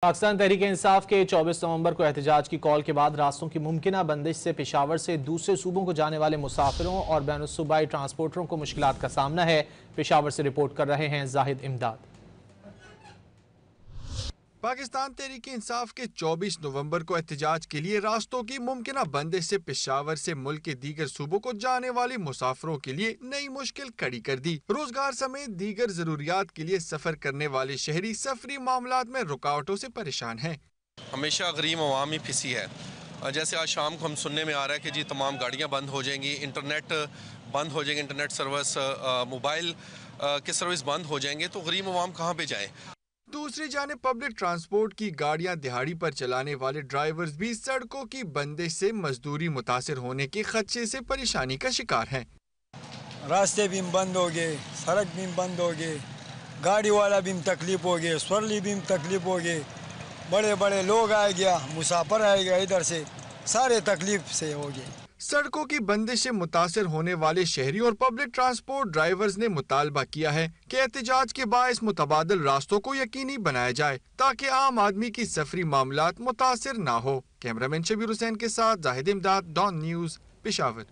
पाकिस्तान तहरीक इंसाफ के 24 नवंबर को एहतजाज की कॉल के बाद रास्तों की मुमकिना बंदिश से पेशावर से दूसरे सूबों को जाने वाले मुसाफिरों और बैनुस्सूबाई ट्रांसपोर्टरों को मुश्किलात का सामना है। पेशावर से रिपोर्ट कर रहे हैं जाहिद इमदाद। पाकिस्तान तहरीक इंसाफ के 24 नवंबर को एहतजाज के लिए रास्तों की मुमकिना बंदिश से पेशावर से मुल्क के दीगर सूबों को जाने वाले मुसाफिरों के लिए नई मुश्किल खड़ी कर दी। रोजगार समेत दीगर जरूरियात के लिए सफर करने वाले शहरी सफरी मामलात में रुकावटों से परेशान हैं। हमेशा गरीब अवाम ही फिसी है। जैसे आज शाम को हम सुनने में आ रहा है कि जी तमाम गाड़ियाँ बंद हो जाएंगी, इंटरनेट बंद हो जाएंगे, इंटरनेट सर्विस, मोबाइल के सर्विस बंद हो जाएंगे, तो गरीब अवाम कहाँ पे जाएँ। दूसरी जानिब पब्लिक ट्रांसपोर्ट की गाड़ियां दिहाड़ी पर चलाने वाले ड्राइवर्स भी सड़कों की बंदिश से मजदूरी मुतासिर होने के खदशे से परेशानी का शिकार हैं। रास्ते भी बंद हो गए, सड़क भी बंद हो गए, गाड़ी वाला भी तकलीफ हो गए, स्वरली भी तकलीफ हो गए, बड़े बड़े लोग आए गया, मुसाफिर आए गया, इधर से सारे तकलीफ से हो गए। सड़कों की बंदिश से मुतासिर होने वाले शहरी और पब्लिक ट्रांसपोर्ट ड्राइवर्स ने मुतालबा किया है कि एहतजाज के बायस मुतबादिल रास्तों को यकीनी बनाया जाए ताकि आम आदमी की सफरी मामलात मुतासिर ना हो। कैमरामैन शबीर हुसैन के साथ जाहिद इमदाद, डॉन न्यूज़, पेशावर।